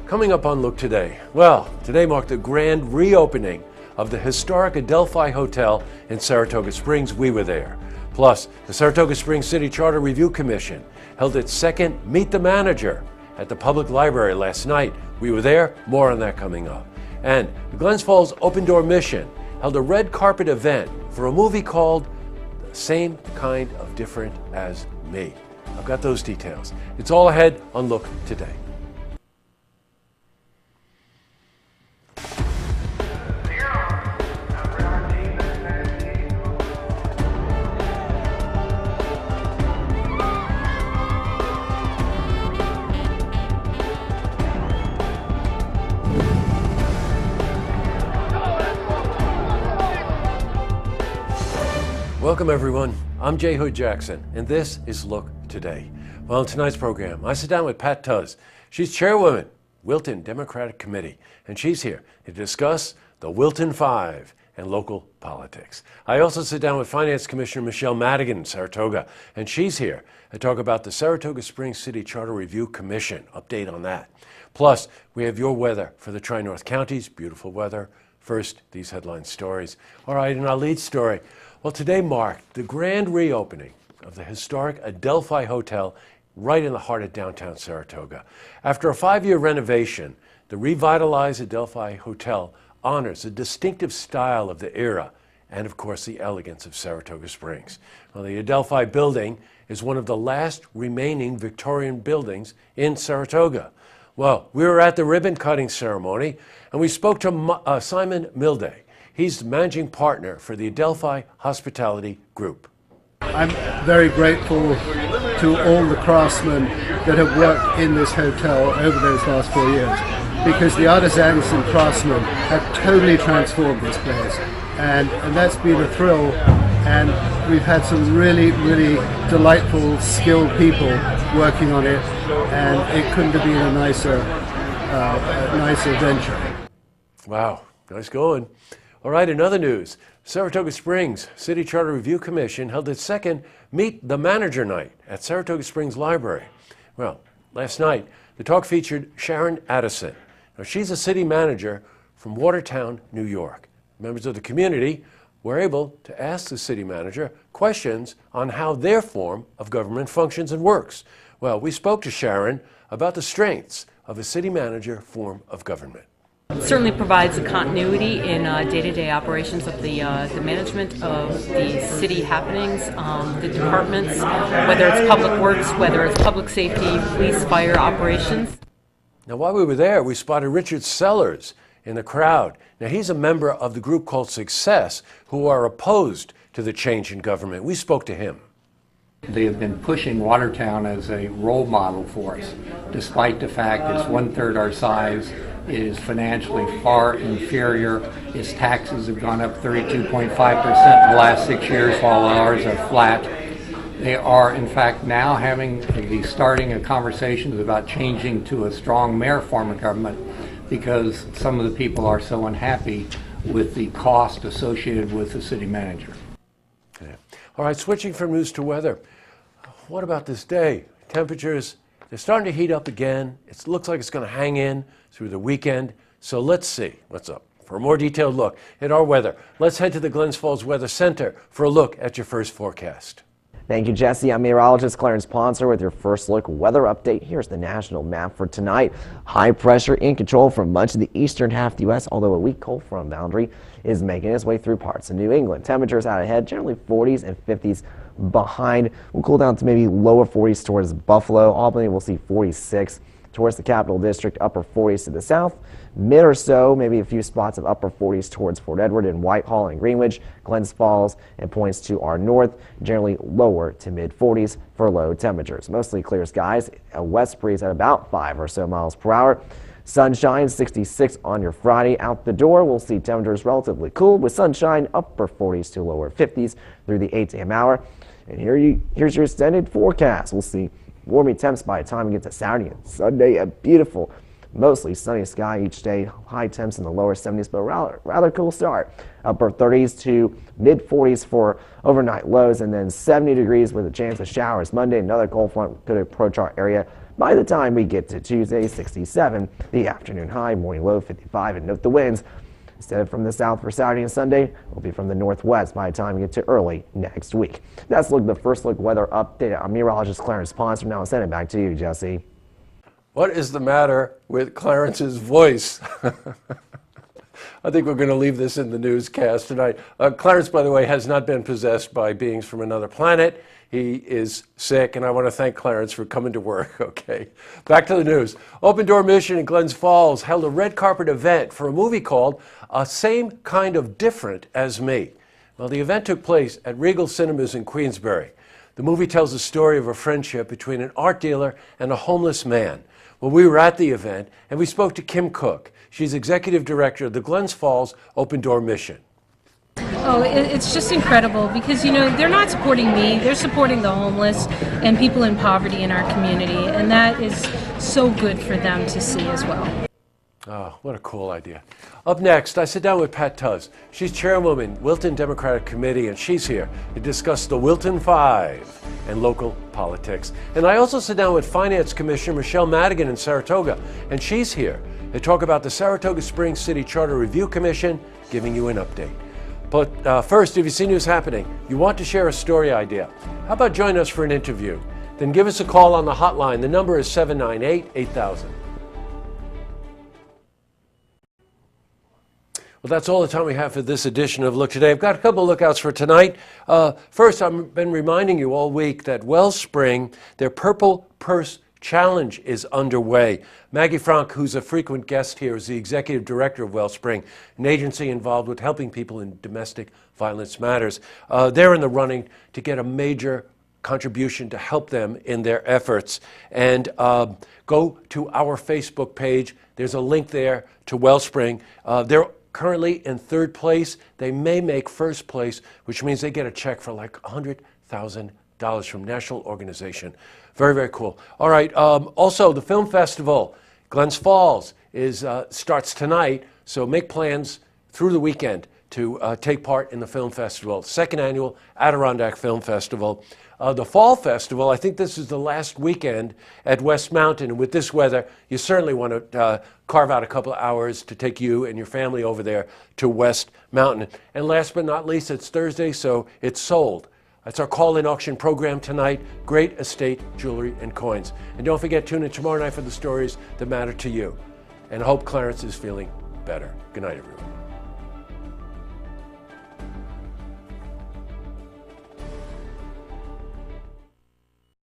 Coming up on Look Today. Well, today marked the grand reopening of the historic Adelphi Hotel in Saratoga Springs. We were there. Plus, the Saratoga Springs City Charter Review Commission held its second Meet the Manager at the public library last night. We were there. More on that coming up. And the Glens Falls Open Door Mission held a red carpet event for a movie called The Same Kind of Different as Me. I've got those details. It's all ahead on Look Today. Welcome everyone, I'm J. Hood Jackson, and this is Look Today. Well, in tonight's program, I sit down with Pat Tuz. She's chairwoman, Wilton Democratic Committee, and she's here to discuss the Wilton Five and local politics. I also sit down with Finance Commissioner Michelle Madigan in Saratoga, and she's here to talk about the Saratoga Springs City Charter Review Commission, update on that. Plus, we have your weather for the Tri-North counties, beautiful weather. First, these headline stories. All right, in our lead story, well, today marked the grand reopening of the historic Adelphi Hotel right in the heart of downtown Saratoga. After a 5-year renovation, the revitalized Adelphi Hotel honors the distinctive style of the era and, of course, the elegance of Saratoga Springs. Well, the Adelphi building is one of the last remaining Victorian buildings in Saratoga. Well, we were at the ribbon-cutting ceremony, and we spoke to Simon Milday. He's the managing partner for the Adelphi Hospitality Group. I'm very grateful to all the craftsmen that have worked in this hotel over those last 4 years, because the artisans and craftsmen have totally transformed this place, and that's been a thrill. And we've had some really, really delightful, skilled people working on it, and it couldn't have been a nicer venture. Wow, nice going. All right, in other news, Saratoga Springs City Charter Review Commission held its second Meet the Manager night at Saratoga Springs Library. Well, last night, the talk featured Sharon Addison. Now, she's a city manager from Watertown, New York. Members of the community were able to ask the city manager questions on how their form of government functions and works. Well, we spoke to Sharon about the strengths of a city manager form of government. It certainly provides a continuity in day-to-day operations of the management of the city happenings, the departments, whether it's public works, whether it's public safety, police, fire operations. Now, while we were there, we spotted Richard Sellers in the crowd. Now, he's a member of the group called Success, who are opposed to the change in government. We spoke to him. They have been pushing Watertown as a role model for us, despite the fact it's 1/3 our size. It is financially far inferior. Its taxes have gone up 32.5% in the last 6 years, while ours are flat. They are, in fact, now starting a conversation about changing to a strong mayor form of government, because some of the people are so unhappy with the cost associated with the city manager. Okay. All right, switching from news to weather. What about this day? Temperatures, they're starting to heat up again. It looks like it's going to hang in through the weekend. So let's see what's up. For a more detailed look at our weather, let's head to the Glens Falls Weather Center for a look at your first forecast. Thank you, Jesse. I'm meteorologist Clarence Ponser with your first look weather update. Here's the national map for tonight. High pressure in control from much of the eastern half of the U.S., although a weak cold front boundary is making its way through parts of New England. Temperatures out ahead, generally 40s and 50s behind. We'll cool down to maybe lower 40s towards Buffalo. Albany, we'll see 46 towards the Capital District, upper 40s to the south. Mid or so, maybe a few spots of upper 40s towards Fort Edward and Whitehall and Greenwich, Glens Falls, and points to our north, generally lower to mid 40s for low temperatures. Mostly clear skies, a west breeze at about 5 or so miles per hour. Sunshine, 66 on your Friday. Out the door, we'll see temperatures relatively cool with sunshine, upper 40s to lower 50s through the 8 a.m. hour. And here's your extended forecast. We'll see warming temps by the time we get to Saturday and Sunday. A beautiful, mostly sunny sky each day. High temps in the lower 70s, but rather cool start. Upper 30s to mid 40s for overnight lows, and then 70 degrees with a chance of showers Monday. Another cold front could approach our area By the time we get to Tuesday, 67, the afternoon high, morning low 55, and note the winds. Instead of from the south for Saturday and Sunday, will be from the northwest by the time we get to early next week. That's the first look weather update. I'm meteorologist Clarence Ponce. Now I'll send it back to you, Jesse. What is the matter with Clarence's voice? I think we're going to leave this in the newscast tonight. Clarence, by the way, has not been possessed by beings from another planet. He is sick, and I want to thank Clarence for coming to work. Okay, back to the news. Open Door Mission in Glens Falls held a red carpet event for a movie called Same Kind of Different as Me. Well, the event took place at Regal Cinemas in Queensbury. The movie tells the story of a friendship between an art dealer and a homeless man. Well, we were at the event, and we spoke to Kim Cook. She's executive director of the Glens Falls Open Door Mission. Oh, it's just incredible because, they're not supporting me, they're supporting the homeless and people in poverty in our community, and that is so good for them to see as well. Oh, what a cool idea. Up next, I sit down with Pat Tuz. She's chairwoman, Wilton Democratic Committee, and she's here to discuss the Wilton Five and local politics. And I also sit down with Finance Commissioner Michelle Madigan in Saratoga, and she's here to talk about the Saratoga Springs City Charter Review Commission, giving you an update. But first, if you see news happening, you want to share a story idea, how about join us for an interview? Then give us a call on the hotline. The number is 798-8000. Well, that's all the time we have for this edition of Look Today. I've got a couple of lookouts for tonight. First, I've been reminding you all week that Wellspring, their Purple Purse Challenge is underway. Maggie Frank, who's a frequent guest here, is the executive director of Wellspring, an agency involved with helping people in domestic violence matters. They're in the running to get a major contribution to help them in their efforts. And go to our Facebook page. There's a link there to Wellspring. They're currently in third place. They may make first place, which means they get a check for like $100,000 from national organization. Very, very cool. All right. Also, the film festival, Glens Falls, starts tonight. So make plans through the weekend to take part in the film festival. Second annual Adirondack Film Festival. The Fall Festival, I think this is the last weekend at West Mountain. And with this weather, you certainly want to carve out a couple of hours to take you and your family over there to West Mountain. And last but not least, it's Thursday, so it's sold. That's our call-in auction program tonight. Great estate jewelry and coins. And don't forget, tune in tomorrow night for the stories that matter to you. And I hope Clarence is feeling better. Good night, everyone.